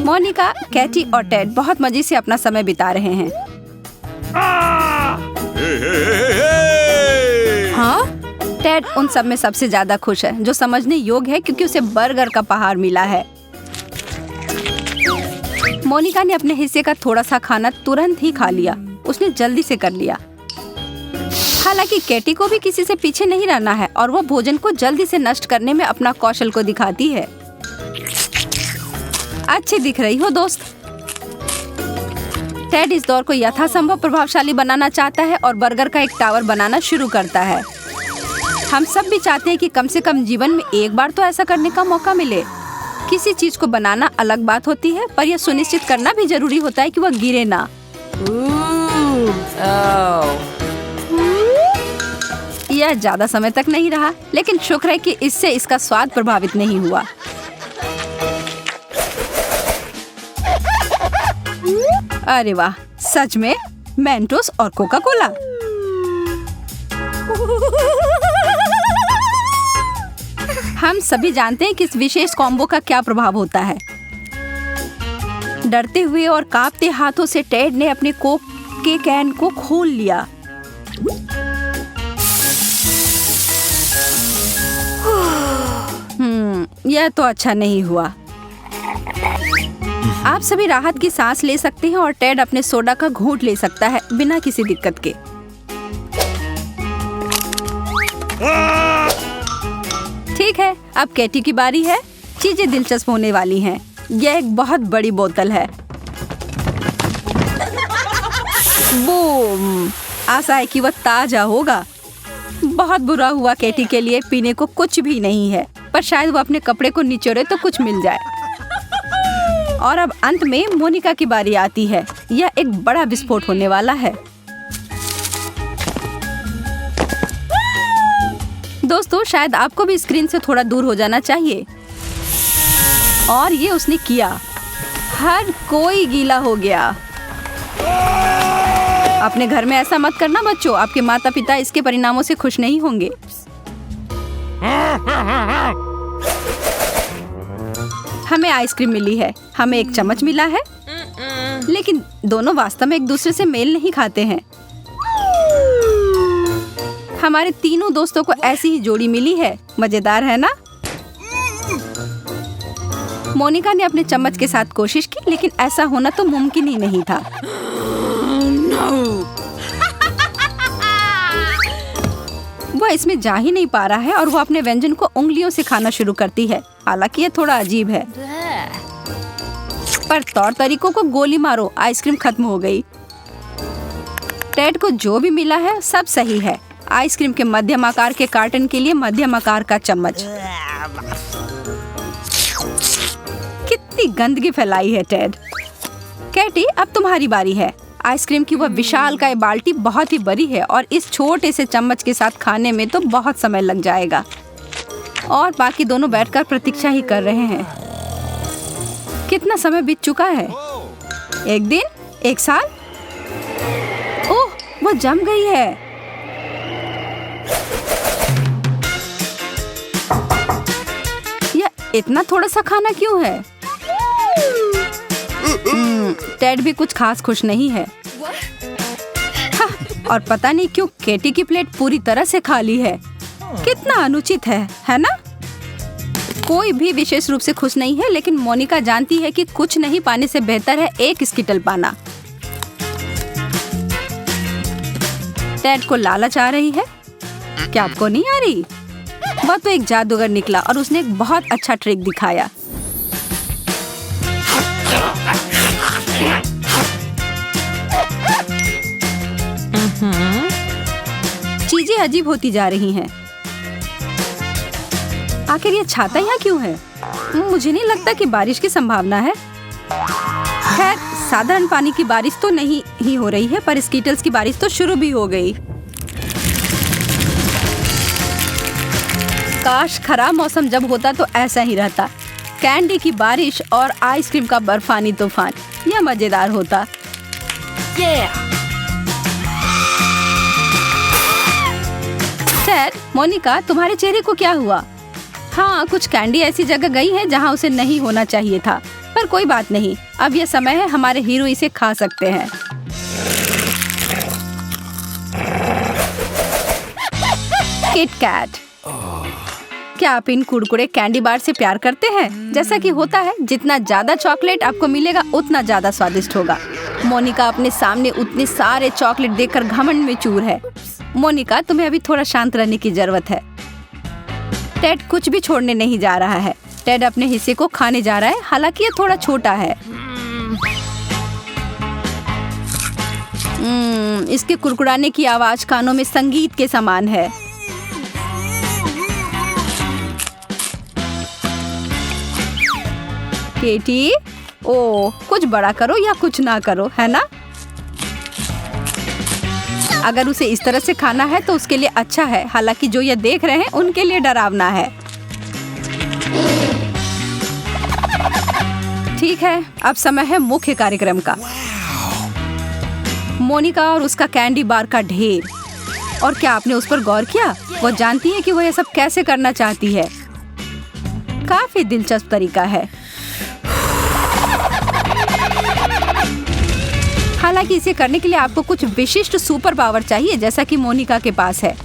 Monika, Katie और Ted बहुत मजे से अपना समय बिता रहे हैं। हाँ? टेड उन सब में सबसे ज्यादा खुश है, जो समझने योग्य है क्योंकि उसे बर्गर का पहाड़ मिला है। मोनिका ने अपने हिस्से का थोड़ा सा खाना तुरंत ही खा लिया। उसने जल्दी से कर लिया। हालांकि कैटी को भी किसी से पीछे नहीं रहना है और वो भोजन को जल्दी से नष्ट करने में अपना कौशल को दिखाती है। अच्छी दिख रही हो दोस्त। टेड इस दौर को यथासंभव प्रभावशाली बनाना चाहता है और बर्गर का एक टावर बनाना शुरू करता है। हम सब भी चाहते हैं कि कम से कम जीवन में एक बार तो ऐसा करने का मौका मिले। किसी चीज को बनाना अलग बात होती है, पर यह सुनिश्चित करना भी जरूरी होता है कि वह गिरे ना। यह ज्यादा समय तक नहीं रहा, लेकिन शुक्र है कि इससे इसका स्वाद प्रभावित नहीं हुआ। अरे वाह, सच में मेंटोस और कोका कोला। हम सभी जानते हैं कि इस विशेष कॉम्बो का क्या प्रभाव होता है। डरते हुए और कांपते हाथों से टेड ने अपने कोक के कैन को खोल लिया। यह तो अच्छा नहीं हुआ। आप सभी राहत की सांस ले सकते हैं और टेड अपने सोडा का घूंट ले सकता है बिना किसी दिक्कत के। ठीक है, अब कैटी की बारी है। चीजें दिलचस्प होने वाली हैं। यह एक बहुत बड़ी बोतल है। बूम! आशा है कि वह ताजा होगा। बहुत बुरा हुआ कैटी के लिए पीने को कुछ भी नहीं है, पर शायद वो अपने कपड़े को निचोड़े तो कुछ मिल जाए। और अब अंत में मोनिका की बारी आती है। यह एक बड़ा विस्फोट होने वाला है। दोस्तों, शायद आपको भी स्क्रीन से थोड़ा दूर हो जाना चाहिए। और ये उसने किया। हर कोई गीला हो गया। अपने घर में ऐसा मत करना बच्चों, आपके माता पिता इसके परिणामों से खुश नहीं होंगे। हमें आइसक्रीम मिली है, हमें एक चम्मच मिला है, लेकिन दोनों वास्तव में एक दूसरे से मेल नहीं खाते हैं। हमारे तीनों दोस्तों को ऐसी ही जोड़ी मिली है। मजेदार है ना? मोनिका ने अपने चम्मच के साथ कोशिश की, लेकिन ऐसा होना तो मुमकिन ही नहीं था। वह इसमें जा ही नहीं पा रहा है और वो अपने व्यंजन को उंगलियों से खाना शुरू करती है। हालांकि यह थोड़ा अजीब है, पर तौर तरीकों को गोली मारो, आइसक्रीम खत्म हो गई। टेड को जो भी मिला है सब सही है। आइसक्रीम के मध्यम आकार के कार्टन के लिए मध्यम आकार का चम्मच। कितनी गंदगी फैलाई है टेड। कैटी, अब तुम्हारी बारी है। आइसक्रीम की वह विशालकाय बाल्टी बहुत ही बड़ी है और इस छोटे से चम्मच के साथ खाने में तो बहुत समय लग जाएगा। और बाकी दोनों बैठकर प्रतीक्षा ही कर रहे हैं। कितना समय बीत चुका है? एक दिन? एक साल? ओह, वो जम गई है। यह इतना थोड़ा सा खाना क्यों है? टेड भी कुछ खास खुश नहीं है। हाँ, और पता नहीं क्यों कैटी की प्लेट पूरी तरह से खाली है। कितना अनुचित है ना? कोई भी विशेष रूप से खुश नहीं है, लेकिन मोनिका जानती है कि कुछ नहीं पाने से बेहतर है एक स्किटल पाना। टेड को लालच आ रही है। क्या आपको नहीं आ रही? वह तो एक जादूगर निकला और उसने एक बहुत अच्छा ट्रिक दिखाया। चीजें अजीब होती जा रही हैं। आखिर ये छाता यहाँ क्यों है? मुझे नहीं लगता कि बारिश की संभावना है। खैर, साधारण पानी की बारिश तो नहीं ही हो रही है, पर स्कीटल्स की बारिश तो शुरू भी हो गई। काश खराब मौसम जब होता तो ऐसा ही रहता। कैंडी की बारिश और आइसक्रीम का बर्फानी तूफान, यह मजेदार होता। टेड, मोनिका, तुम्हारे चेहरे को क्या हुआ? हाँ, कुछ कैंडी ऐसी जगह गई है जहाँ उसे नहीं होना चाहिए था, पर कोई बात नहीं, अब यह समय है हमारे हीरो इसे खा सकते हैं। Kit cat. क्या आप इन कुरकुरे कैंडी बार से प्यार करते हैं? जैसा कि होता है, जितना ज्यादा चॉकलेट आपको मिलेगा उतना ज्यादा स्वादिष्ट होगा। मोनिका अपने सामने उतने सारे चॉकलेट देखकर घमंड में चूर है। मोनिका, तुम्हें अभी थोड़ा शांत रहने की जरूरत है। टेड कुछ भी छोड़ने नहीं जा रहा है। टेड अपने हिस्से को खाने जा रहा है, हालांकि ये थोड़ा छोटा है। इसके कुरकुराने की आवाज कानों में संगीत के समान है। केटी, ओ, कुछ बड़ा करो या कुछ ना करो, है ना? अगर उसे इस तरह से खाना है तो उसके लिए अच्छा है, हालांकि जो ये देख रहे हैं उनके लिए डरावना है। ठीक है, अब समय है मुख्य कार्यक्रम का। मोनिका और उसका कैंडी बार का ढेर। और क्या आपने उस पर गौर किया? वो जानती है कि वो ये सब कैसे करना चाहती है। काफी दिलचस्प तरीका है। हालांकि इसे करने के लिए आपको कुछ विशिष्ट सुपर पावर चाहिए, जैसा कि मोनिका के पास है।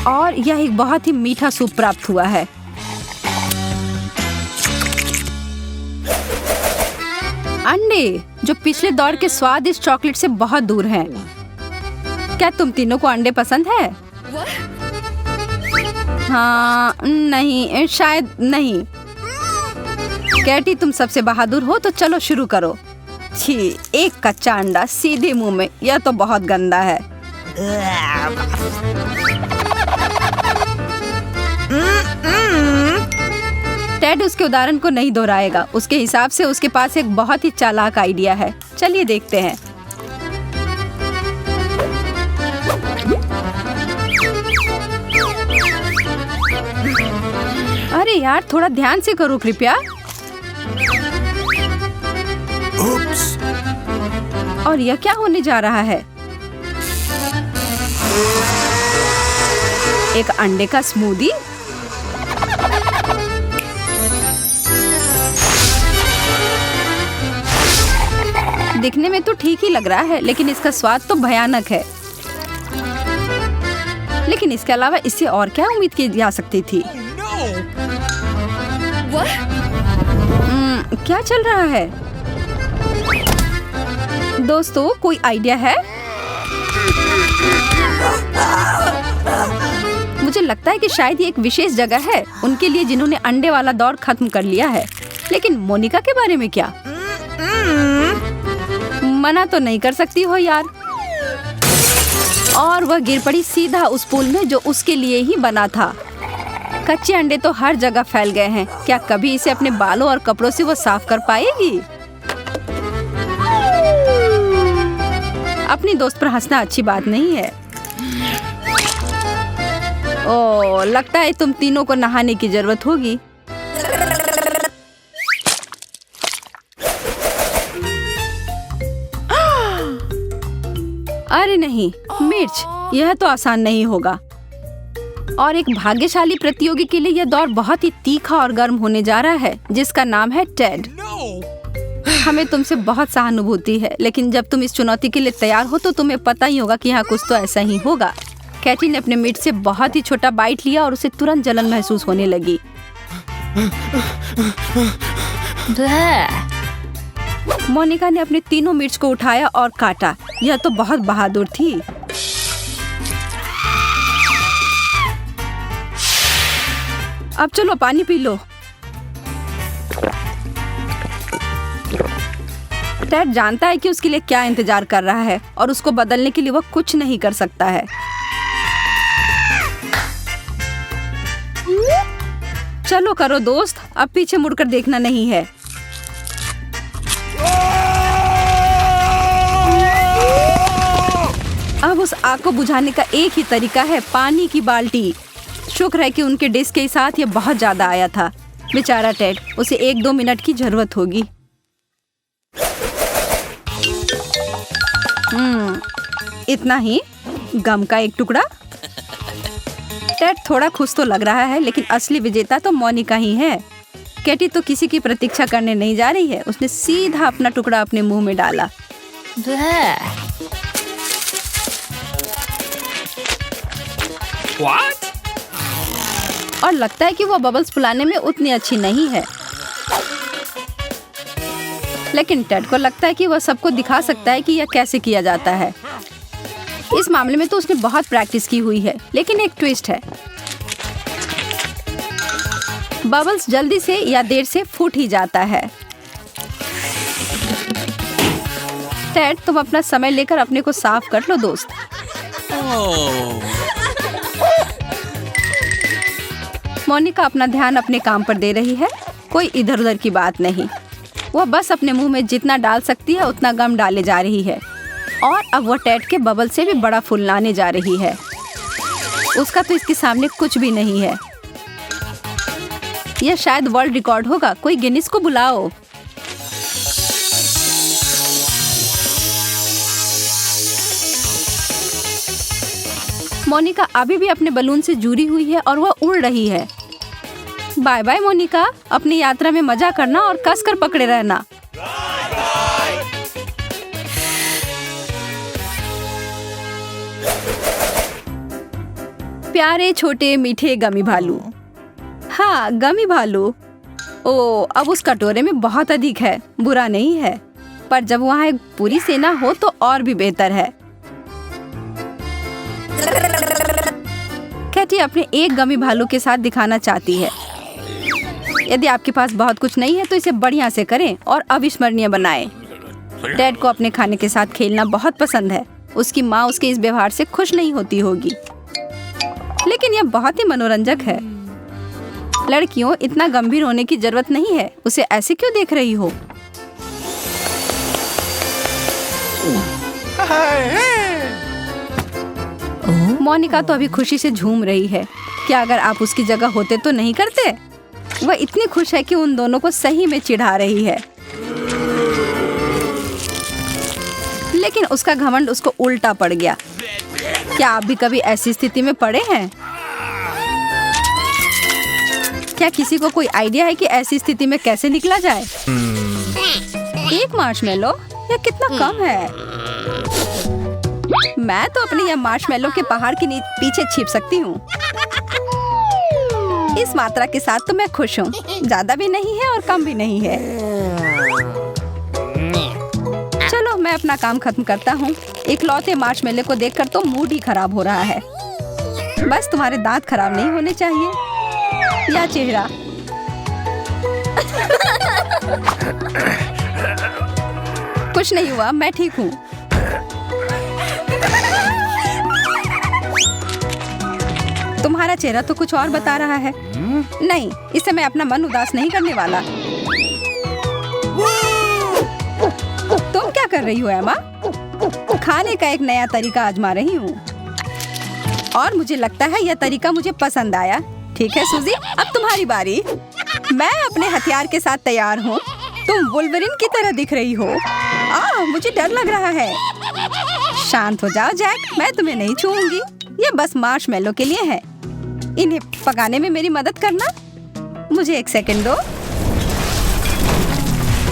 और यह एक बहुत ही मीठा सूप प्राप्त हुआ है। अंडे, जो पिछले दौर के स्वादिष्ट चॉकलेट से बहुत दूर हैं। क्या तुम तीनों को अंडे पसंद है? हाँ, नहीं, शायद नहीं। कैटी, तुम सबसे बहादुर हो, तो चलो शुरू करो। छी, एक कच्चा अंडा सीधे मुंह में, यह तो बहुत गंदा है। टेड उसके उदाहरण को नहीं दोहराएगा। उसके हिसाब से उसके पास एक बहुत ही चालाक आइडिया है। चलिए देखते हैं। अरे यार, थोड़ा ध्यान से करो कृपया। और यह क्या होने जा रहा है? एक अंडे का स्मूदी? दिखने में तो ठीक ही लग रहा है, लेकिन इसका स्वाद तो भयानक है। लेकिन इसके अलावा इससे और क्या उम्मीद की जा सकती थी? क्या चल रहा है? दोस्तों, कोई आइडिया है? मुझे लगता है कि शायद ये एक विशेष जगह है उनके लिए जिन्होंने अंडे वाला दौर खत्म कर लिया है। लेकिन मोनिका के बारे में क्या? मना तो नहीं कर सकती हो यार। और वह गिर पड़ी सीधा उस पूल में जो उसके लिए ही बना था। कच्चे अंडे तो हर जगह फैल गए हैं। क्या कभी इसे अपने बालों और कपड़ों से वो साफ कर पाएगी? अपनी दोस्त पर हंसना अच्छी बात नहीं है। ओह, लगता है तुम तीनों को नहाने की जरूरत होगी। अरे नहीं, मिर्च, यह तो आसान नहीं होगा। और एक भाग्यशाली प्रतियोगी के लिए यह दौर बहुत ही तीखा और गर्म होने जा रहा है, जिसका नाम है टेड। हमें तुमसे बहुत सहानुभूति है, लेकिन जब तुम इस चुनौती के लिए तैयार हो तो तुम्हें पता ही होगा कि यहाँ कुछ तो ऐसा ही होगा। कैटी ने अपने मीट से बहुत ही छोटा बाइट लिया और उसे तुरंत जलन महसूस होने लगी। मोनिका ने अपने तीनों मिर्च को उठाया और काटा। यह तो बहुत बहादुर थी। अब चलो पानी पी लो। टेड जानता है कि उसके लिए क्या इंतजार कर रहा है और उसको बदलने के लिए वह कुछ नहीं कर सकता है। चलो करो दोस्त, अब पीछे मुड़कर देखना नहीं है। अब उस आग को बुझाने का एक ही तरीका है, पानी की बाल्टी। शुक्र है कि उनके डिश के साथ ये बहुत ज्यादा आया था। बेचारा टेड, उसे 1-2 मिनट की जरूरत होगी। इतना ही? गम का एक टुकड़ा। टेड थोड़ा खुश तो लग रहा है, लेकिन असली विजेता तो मोनिका ही है। कैटी तो किसी की प्रतीक्षा करने नहीं जा रही है। उसने सीधा अपना टुकड़ा अपने मुंह में डाला। What? और लगता है कि वो बबल्स फुलाने में उतनी अच्छी नहीं है, लेकिन टेड को लगता है कि वह सबको दिखा सकता है कि यह कैसे किया जाता है। इस मामले में तो उसने बहुत प्रैक्टिस की हुई है, लेकिन एक ट्विस्ट है। बबल्स जल्दी से या देर से फूट ही जाता है। टेड, तुम अपना समय लेकर अपने को साफ कर लो दोस्त। Oh. मोनिका अपना ध्यान अपने काम पर दे रही है, कोई इधर उधर की बात नहीं। वह बस अपने मुंह में जितना डाल सकती है उतना गम डाले जा रही है, और अब वह टेड के बबल से भी बड़ा फुलाने जा रही है। उसका तो इसके सामने कुछ भी नहीं है। यह शायद वर्ल्ड रिकॉर्ड होगा। कोई गिनीज को बुलाओ। मोनिका अभी भी अपने बलून से जुड़ी हुई है और वह उड़ रही है। बाय बाय मोनिका, अपनी यात्रा में मजा करना और कसकर पकड़े रहना। प्यारे छोटे मीठे गमी भालू। हाँ, गमी भालू। ओ, अब उस कटोरे में बहुत अधिक है। बुरा नहीं है, पर जब वहाँ एक पूरी सेना हो तो और भी बेहतर है। कैटी अपने एक गमी भालू के साथ दिखाना चाहती है। यदि आपके पास बहुत कुछ नहीं है तो इसे बढ़िया से करें और अविस्मरणीय बनाएं। टेड को अपने खाने के साथ खेलना बहुत पसंद है। उसकी माँ उसके इस व्यवहार से खुश नहीं होती होगी, लेकिन यह बहुत ही मनोरंजक है। लड़कियों, इतना गंभीर होने की जरूरत नहीं है। उसे ऐसे क्यों देख रही हो? मोनिका तो अभी खुशी से झूम रही है। क्या अगर आप उसकी जगह होते तो नहीं करते? वह इतनी खुश है कि उन दोनों को सही में चिढ़ा रही है, लेकिन उसका घमंड उसको उल्टा पड़ गया। क्या आप भी कभी ऐसी स्थिति में पड़े हैं? क्या किसी को कोई आइडिया है कि ऐसी स्थिति में कैसे निकला जाए? एक मार्शमेलो? यह कितना कम है। मैं तो अपने यह मार्शमेलो के पहाड़ के पीछे छिप सकती हूँ। इस मात्रा के साथ तो मैं खुश हूँ। ज्यादा भी नहीं है और कम भी नहीं है। चलो, मैं अपना काम खत्म करता हूँ। इकलौते मार्शमेलो को देखकर तो मूड ही खराब हो रहा है। बस तुम्हारे दांत खराब नहीं होने चाहिए, या चेहरा। कुछ नहीं हुआ, मैं ठीक हूँ। तुम्हारा चेहरा तो कुछ और बता रहा है। नहीं, इससे मैं अपना मन उदास नहीं करने वाला। तुम क्या कर रही हो एमा? खाने का एक नया तरीका आजमा रही हूँ, और मुझे लगता है यह तरीका मुझे पसंद आया। ठीक है सूजी, अब तुम्हारी बारी। मैं अपने हथियार के साथ तैयार हूँ। तुम वुल्वरिन की तरह दिख रही हो। मुझे डर लग रहा है। शांत हो जाओ जैक, मैं तुम्हें नहीं छूऊंगी। ये बस मार्शमेलो के लिए है। इन्हें पकाने में मेरी मदद करना। मुझे एक सेकंड दो।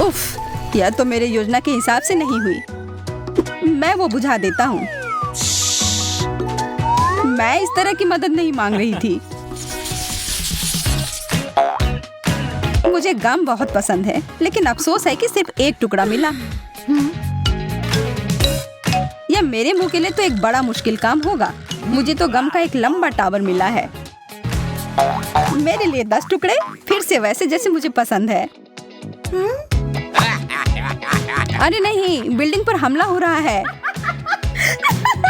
उफ, यह तो मेरे योजना के हिसाब से नहीं हुई। मैं वो बुझा देता हूँ। मैं इस तरह की मदद नहीं मांग रही थी। मुझे गम बहुत पसंद है, लेकिन अफसोस है कि सिर्फ एक टुकड़ा मिला। यह मेरे मुंह के लिए तो एक बड़ा मुश्किल काम होगा। मुझे तो गम का एक लंबा टावर मिला है। मेरे लिए 10 टुकड़े, फिर से वैसे जैसे मुझे पसंद है। अरे नहीं, बिल्डिंग पर हमला हो रहा है।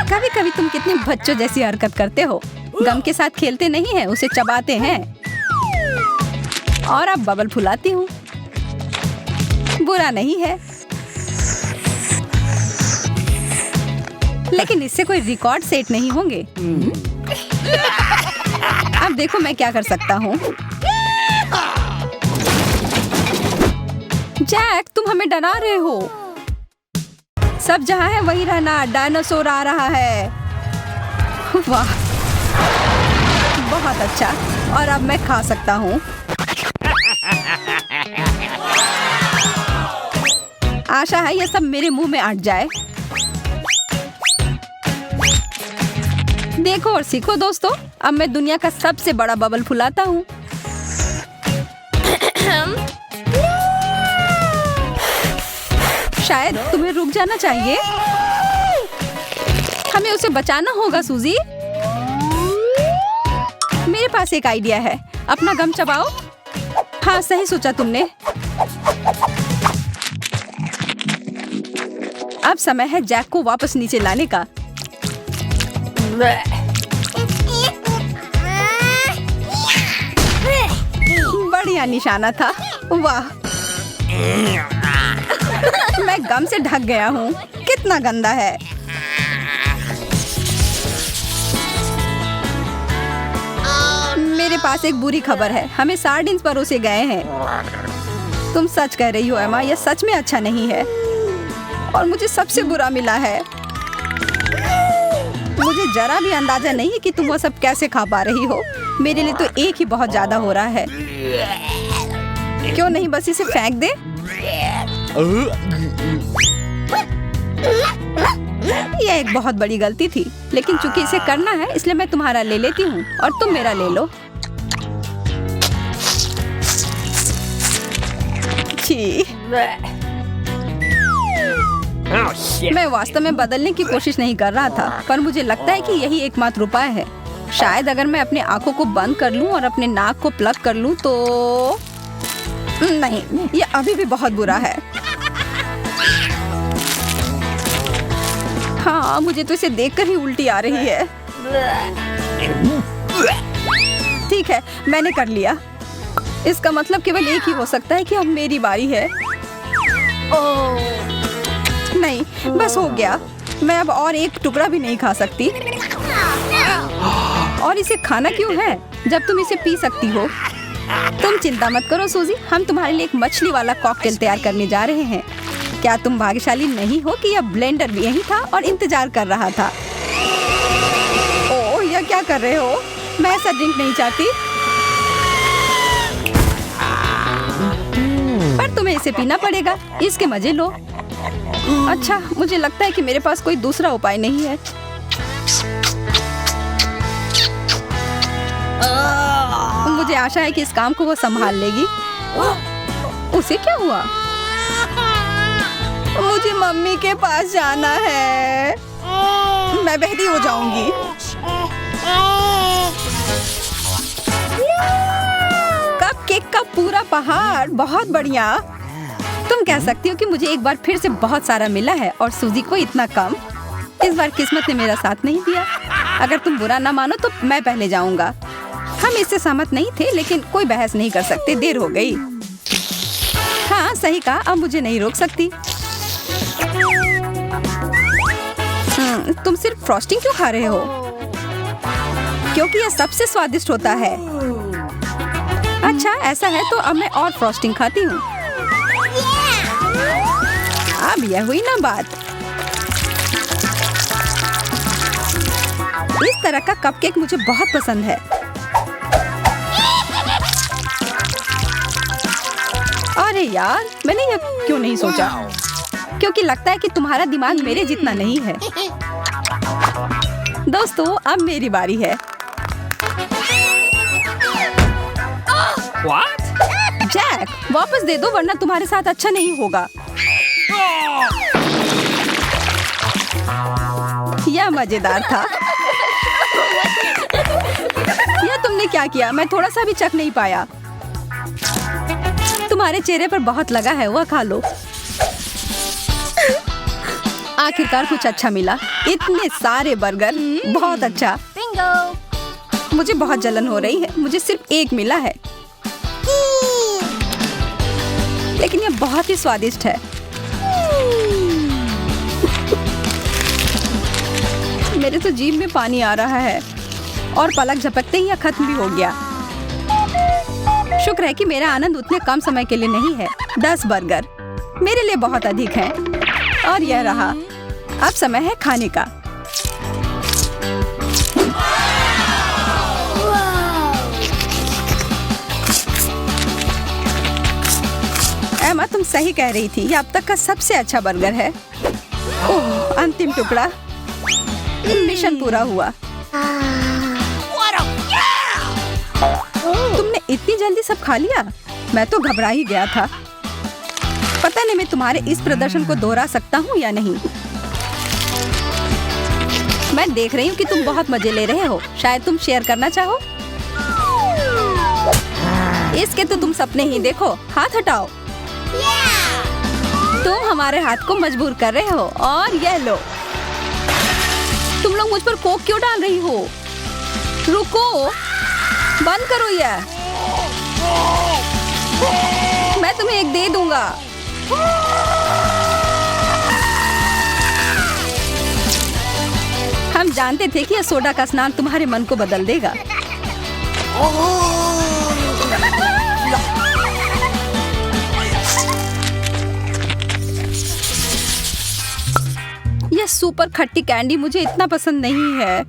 कभी कभी तुम कितनी बच्चों जैसी हरकत करते हो। गम के साथ खेलते नहीं हैं, उसे चबाते हैं। और अब बबल फुलाती हूँ। बुरा नहीं है, लेकिन इससे कोई रिकॉर्ड सेट नहीं होंगे। अब देखो मैं क्या कर सकता हूँ। जैक, तुम हमें डरा रहे हो। सब जहाँ है वही रहना। डायनासोर आ रहा है। वाह, बहुत अच्छा। और अब मैं खा सकता हूँ। आशा है ये सब मेरे मुंह में अट जाए। देखो और सीखो दोस्तों, अब मैं दुनिया का सबसे बड़ा बबल फुलाता हूँ। शायद तुम्हें रुक जाना चाहिए। हमें उसे बचाना होगा सूजी। मेरे पास एक आइडिया है। अपना गम चबाओ। हाँ, सही सोचा तुमने। अब समय है जैक को वापस नीचे लाने का। बढ़िया निशाना था। वाह, मैं गम से ढक गया हूँ। कितना गंदा है। मेरे पास एक बुरी खबर है। हमें सार्डिन्स परोसे गए हैं। तुम सच कह रही हो एमा, यह सच में अच्छा नहीं है। और मुझे सबसे बुरा मिला है। मुझे जरा भी अंदाजा नहीं है कि तुम वो सब कैसे खा पा रही हो। मेरे लिए तो एक ही बहुत ज्यादा हो रहा है। क्यों नहीं बस इसे फेंक दे? यह एक बहुत बड़ी गलती थी, लेकिन चूंकि इसे करना है इसलिए मैं तुम्हारा ले लेती हूँ और तुम मेरा ले लो। छी। मैं वास्तव में बदलने की कोशिश नहीं कर रहा था, पर मुझे लगता है कि यही एकमात्र उपाय है। शायद अगर मैं अपने आंखों को बंद कर लूं और अपने नाक को प्लग कर लूं तो नहीं, ये अभी भी बहुत बुरा है। हाँ, मुझे तो इसे देखकर ही उल्टी आ रही है। ठीक है, मैंने कर लिया। इसका मतलब केवल एक ही हो सकता है कि अब मेरी बारी है। नहीं, बस हो गया। मैं अब और एक टुकड़ा भी नहीं खा सकती। और इसे खाना क्यों है जब तुम इसे पी सकती हो? तुम चिंता मत करो सूजी, हम तुम्हारे लिए एक मछली वाला कॉकटेल तैयार करने जा रहे हैं। क्या तुम भाग्यशाली नहीं हो कि यह ब्लेंडर भी यही था और इंतजार कर रहा था? ओह, यह क्या कर रहे हो? मैं ऐसा ड्रिंक नहीं चाहती। पर तुम्हें इसे पीना पड़ेगा। इसके मजे लो। अच्छा, मुझे लगता है कि मेरे पास कोई दूसरा उपाय नहीं है। मुझे आशा है कि इस काम को वो संभाल लेगी। उसे क्या हुआ? मुझे मम्मी के पास जाना है। मैं बहरी हो जाऊंगी। कपकेक का पूरा पहाड़, बहुत बढ़िया। तुम कह सकती हो कि मुझे एक बार फिर से बहुत सारा मिला है और सूजी को इतना कम। इस बार किस्मत ने मेरा साथ नहीं दिया। अगर तुम बुरा ना मानो तो मैं पहले जाऊंगा। हम इससे सहमत नहीं थे, लेकिन कोई बहस नहीं कर सकते। देर हो गई। हाँ, सही कहा। अब मुझे नहीं रोक सकती। तुम सिर्फ फ्रॉस्टिंग क्यों खा रहे हो? क्योंकि यह सबसे स्वादिष्ट होता है। अच्छा, ऐसा है तो अब मैं और फ्रॉस्टिंग खाती हूँ। अब यह हुई ना बात। इस तरह का कपकेक मुझे बहुत पसंद है। अरे यार, मैंने यह क्यों नहीं सोचा? क्योंकि लगता है कि तुम्हारा दिमाग मेरे जितना नहीं है। दोस्तों, अब मेरी बारी है। What? जैक, वापस दे दो वरना तुम्हारे साथ अच्छा नहीं होगा। यह मजेदार था। यह तुमने क्या किया? मैं थोड़ा सा भी चख नहीं पाया। तुम्हारे चेहरे पर बहुत लगा है, वह खा लो। आखिरकार कुछ अच्छा मिला। इतने सारे बर्गर, बहुत अच्छा। बिंगो। मुझे बहुत जलन हो रही है। मुझे सिर्फ एक मिला है, लेकिन यह बहुत ही स्वादिष्ट है। मेरे तो जीभ में पानी आ रहा है और पलक झपकते ही यह खत्म भी हो गया। शुक्र है कि मेरा आनंद उतने कम समय के लिए नहीं है। 10 बर्गर मेरे लिए बहुत अधिक हैं। और यह रहा। अब समय है खाने का। सही कह रही थी, ये अब तक का सबसे अच्छा बर्गर है। ओह, अंतिम टुकड़ा। मिशन पूरा हुआ। तुमने इतनी जल्दी सब खा लिया? मैं तो घबरा ही गया था। पता नहीं मैं तुम्हारे इस प्रदर्शन को दोहरा सकता हूँ या नहीं। मैं देख रही हूँ कि तुम बहुत मजे ले रहे हो। शायद तुम शेयर करना चाहो। इसके तो तुम सपने ही देखो। हाथ हटाओ। तुम हमारे हाथ को मजबूर कर रहे हो। और यह लो। तुम लोग मुझ पर कोक क्यों डाल रही हो? रुको, बंद करो यह। मैं तुम्हें एक दे दूंगा। हम जानते थे कि यह सोडा का स्नान तुम्हारे मन को बदल देगा। यह सुपर खट्टी कैंडी मुझे इतना पसंद नहीं है।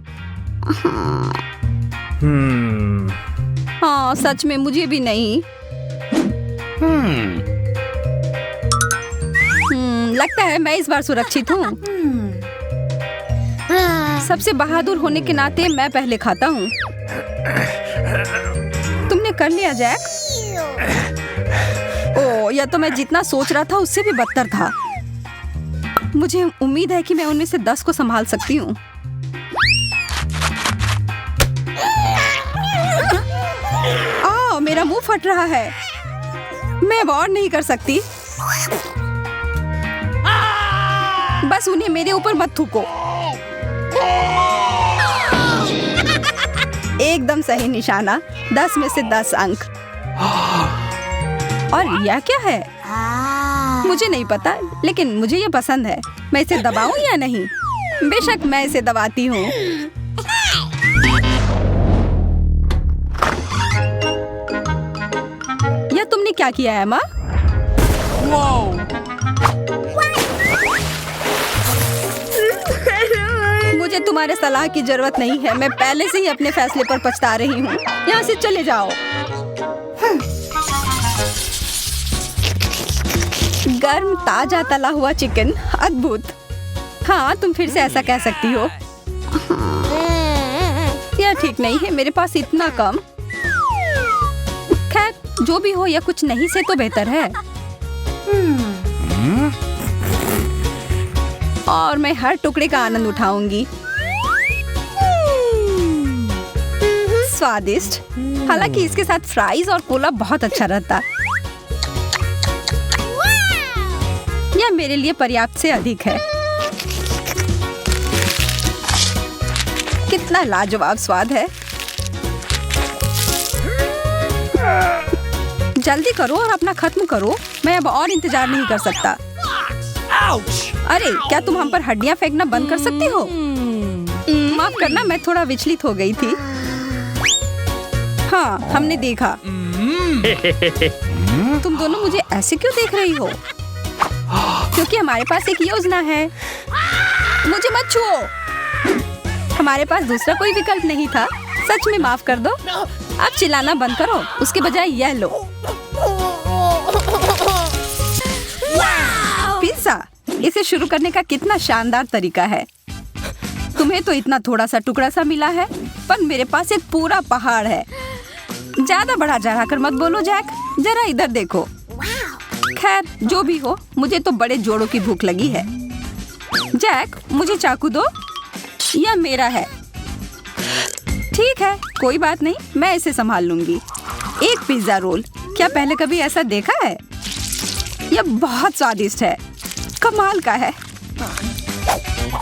हाँ, सच में मुझे भी नहीं। लगता है मैं इस बार सुरक्षित हूँ। सबसे बहादुर होने के नाते मैं पहले खाता हूँ। तुमने कर लिया जैक? ओह, यह तो मैं जितना सोच रहा था उससे भी बदतर था। मुझे उम्मीद है कि मैं उनमें से 10 को संभाल सकती हूँ। मेरा मुंह फट रहा है। मैं अब और नहीं कर सकती। बस उन्हें मेरे ऊपर मत थूको। एकदम सही निशाना। 10 में से 10 अंक। और यह क्या है? मुझे नहीं पता, लेकिन मुझे ये पसंद है। मैं इसे दबाऊं या नहीं? बेशक मैं इसे दबाती हूँ। यह तुमने क्या किया है, माँ? मुझे तुम्हारे सलाह की जरूरत नहीं है। मैं पहले से ही अपने फैसले पर पछता रही हूँ। यहाँ से चले जाओ। गर्म ताजा तला हुआ चिकन, अद्भुत। हाँ, तुम फिर से ऐसा कह सकती हो। यह ठीक नहीं है, मेरे पास इतना कम। खैर, जो भी हो, यह कुछ नहीं से तो बेहतर है। और मैं हर टुकड़े का आनंद उठाऊंगी। स्वादिष्ट। हालांकि इसके साथ फ्राइज और कोला बहुत अच्छा रहता। यह मेरे लिए पर्याप्त से अधिक है। कितना लाजवाब स्वाद है। जल्दी करो और अपना खत्म करो। मैं अब और इंतजार नहीं कर सकता। अरे, क्या तुम हम पर हड्डियां फेंकना बंद कर सकती हो? माफ करना, मैं थोड़ा विचलित हो गई थी। हाँ, हमने देखा। तुम दोनों मुझे ऐसे क्यों देख रही हो? क्योंकि हमारे पास एक योजना है। मुझे मत छुओ। हमारे पास दूसरा कोई विकल्प नहीं था। सच में माफ कर दो। अब चिल्लाना बंद करो। उसके बजाय यह लो। पिज़्ज़ा। इसे शुरू करने का कितना शानदार तरीका है। तुम्हें तो इतना थोड़ा सा टुकड़ा सा मिला है, पर मेरे पास एक पूरा पहाड़ है। ज्यादा बढ़ा चढ़ा कर मत बोलो जैक। जरा इधर देखो। खैर, जो भी हो, मुझे तो बड़े जोड़ों की भूख लगी है। जैक, मुझे चाकू दो। यह मेरा है। ठीक है, कोई बात नहीं, मैं इसे संभाल लूंगी। एक पिज्जा रोल। क्या पहले कभी ऐसा देखा है? यह बहुत स्वादिष्ट है। कमाल का है।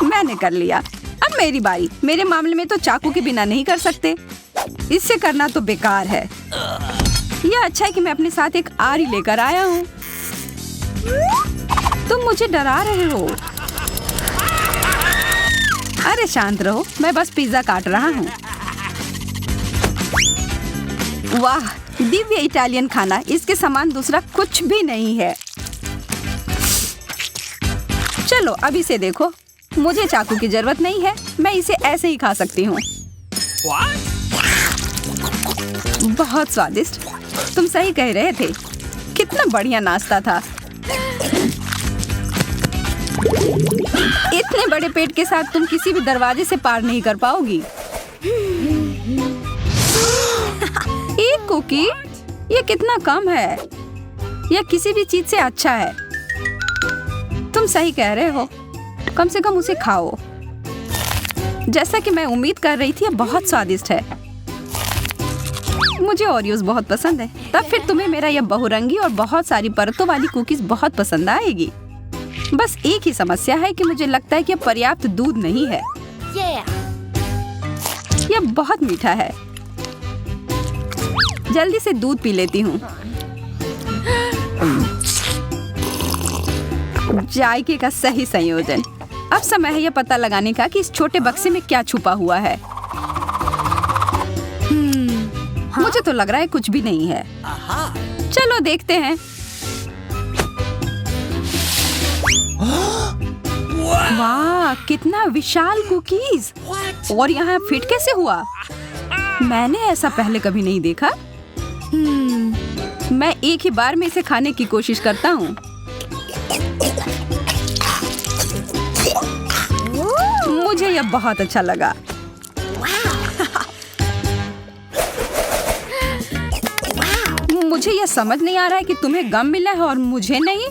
मैंने कर लिया। अब मेरी बारी। मेरे मामले में तो चाकू के बिना नहीं कर सकते। इससे करना तो बेकार है। यह अच्छा है कि मैं अपने साथ एक आरी लेकर आया हूँ। तुम मुझे डरा रहे हो। अरे शांत रहो, मैं बस पिज्जा काट रहा हूँ। वाह, दिव्य इटालियन खाना। इसके समान दूसरा कुछ भी नहीं है। चलो अब इसे देखो। मुझे चाकू की जरूरत नहीं है। मैं इसे ऐसे ही खा सकती हूँ। बहुत स्वादिष्ट। तुम सही कह रहे थे। कितना बढ़िया नाश्ता था। इतने बड़े पेट के साथ तुम किसी भी दरवाजे से पार नहीं कर पाओगी। एक कुकी, ये कितना कम है। यह किसी भी चीज से अच्छा है। तुम सही कह रहे हो, कम से कम उसे खाओ। जैसा कि मैं उम्मीद कर रही थी, यह बहुत स्वादिष्ट है। मुझे ओरियोज बहुत पसंद है। तब फिर तुम्हें मेरा यह बहुरंगी और बहुत सारी परतों वाली कुकीज बहुत पसंद आएगी। बस एक ही समस्या है कि मुझे लगता है कि यह पर्याप्त दूध नहीं है। यह बहुत मीठा है। जल्दी से दूध पी लेती हूँ। जायके का सही संयोजन। अब समय है यह पता लगाने का कि इस छोटे बक्से में क्या छुपा हुआ है। मुझे तो लग रहा है कुछ भी नहीं है। चलो देखते हैं। वाह, कितना विशाल कुकीज। और यहाँ फिट कैसे हुआ? मैंने ऐसा पहले कभी नहीं देखा। मैं एक ही बार में इसे खाने की कोशिश करता हूँ। मुझे यह बहुत अच्छा लगा। मुझे यह समझ नहीं आ रहा है कि तुम्हें गम मिला है और मुझे नहीं।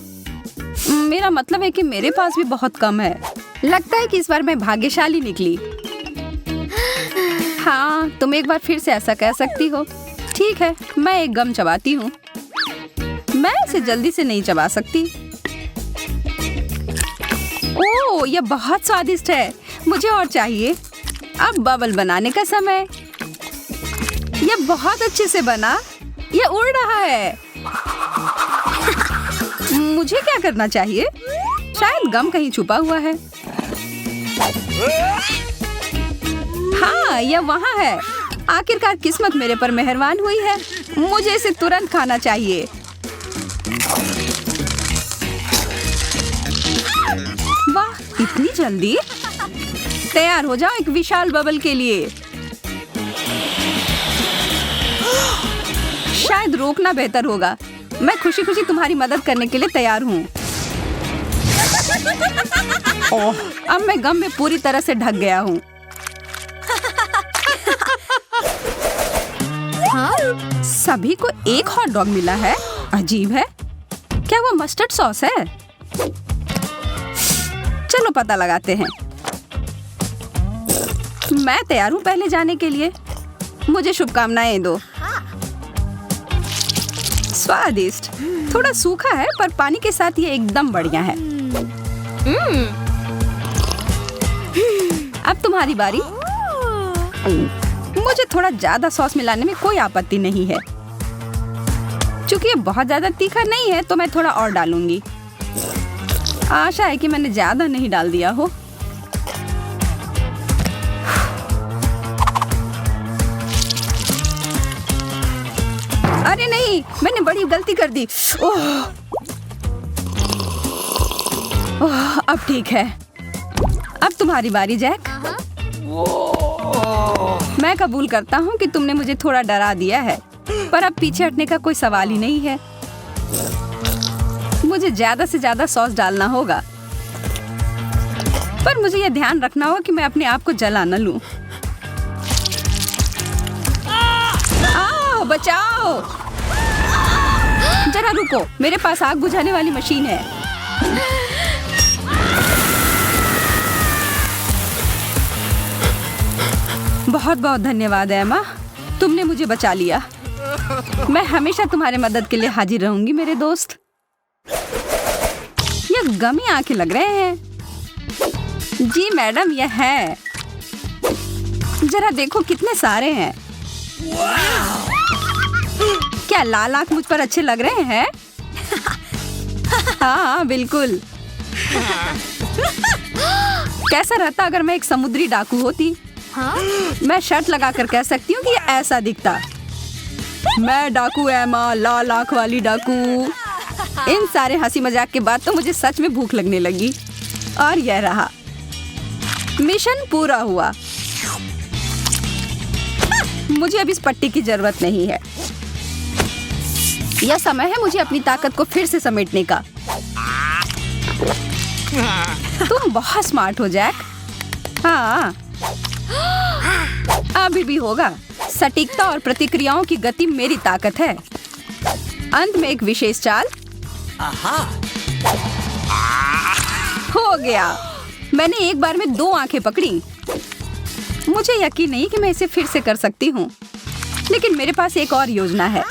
मेरा मतलब है कि मेरे पास भी बहुत कम है। लगता है कि इस बार मैं भाग्यशाली निकली। हाँ, तुम एक बार फिर से ऐसा कह सकती हो। ठीक है, मैं एक गम चबाती हूँ। मैं इसे जल्दी से नहीं चबा सकती। ओह, यह बहुत स्वादिष्ट है। मुझे और चाहिए। अब बबल बनाने का समय। यह बहुत अच्छे से बना। यह उड़ रहा है। मुझे क्या करना चाहिए? शायद गम कहीं छुपा हुआ है। हाँ, यह वहाँ है। आखिरकार किस्मत मेरे पर मेहरबान हुई है। मुझे इसे तुरंत खाना चाहिए। वाह, इतनी जल्दी? तैयार हो जाओ एक विशाल बबल के लिए। शायद रोकना बेहतर होगा। मैं खुशी खुशी तुम्हारी मदद करने के लिए तैयार हूँ। ओह, अब मैं गम में पूरी तरह से ढक गया हूँ। सभी को एक हॉट डॉग मिला है। अजीब है। क्या वो मस्टर्ड सॉस है? चलो पता लगाते हैं। मैं तैयार हूँ पहले जाने के लिए। मुझे शुभकामनाएं दो। स्वादिष्ट। थोड़ा सूखा है पर पानी के साथ ये एकदम बढ़िया है। अब तुम्हारी बारी। मुझे थोड़ा ज्यादा सॉस मिलाने में कोई आपत्ति नहीं है। चूंकि ये बहुत ज्यादा तीखा नहीं है तो मैं थोड़ा और डालूंगी। आशा है कि मैंने ज्यादा नहीं डाल दिया हो। अरे नहीं, मैंने बड़ी गलती कर दी। ओह, अब ठीक है। अब तुम्हारी बारी जैक। मैं कबूल करता हूँ कि तुमने मुझे थोड़ा डरा दिया है, पर अब पीछे हटने का कोई सवाल ही नहीं है। मुझे ज्यादा से ज्यादा सॉस डालना होगा, पर मुझे यह ध्यान रखना होगा कि मैं अपने आप को जला न लूं। आओ, बचाओ। जरा रुको, मेरे पास आग बुझाने वाली मशीन है। बहुत बहुत धन्यवाद एमा, तुमने मुझे बचा लिया। मैं हमेशा तुम्हारे मदद के लिए हाजिर रहूंगी मेरे दोस्त। ये गमी आंखें लग रहे हैं। जी मैडम, यह है। जरा देखो कितने सारे हैं। क्या लाल आंख मुझ पर अच्छे लग रहे हैं? हाँ बिल्कुल। कैसा रहता अगर मैं एक समुद्री डाकू होती? मैं शर्त लगा कर कह सकती हूँ कि ये ऐसा दिखता। मैं डाकू एमा, लाल आंख वाली डाकू। इन सारे हंसी मजाक के बाद तो मुझे सच में भूख लगने लगी। और यह रहा, मिशन पूरा हुआ। मुझे अब इस पट्टी की जरूरत नहीं है। यह समय है मुझे अपनी ताकत को फिर से समेटने का। तुम बहुत स्मार्ट हो जैक। हाँ, अभी भी होगा। सटीकता और प्रतिक्रियाओं की गति मेरी ताकत है। अंत में एक विशेष चाल। हो गया। मैंने एक बार में 2 आंखें पकड़ी। मुझे यकीन नहीं कि मैं इसे फिर से कर सकती हूँ, लेकिन मेरे पास एक और योजना है।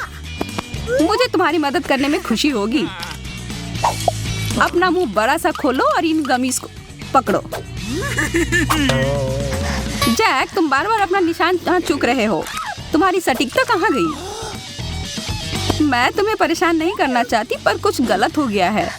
मुझे तुम्हारी मदद करने में खुशी होगी। अपना मुंह बड़ा सा खोलो और इन गमीज को पकड़ो। जैक, तुम बार बार अपना निशान चूक रहे हो। तुम्हारी सटीकता कहाँ गई? मैं तुम्हें परेशान नहीं करना चाहती, पर कुछ गलत हो गया है।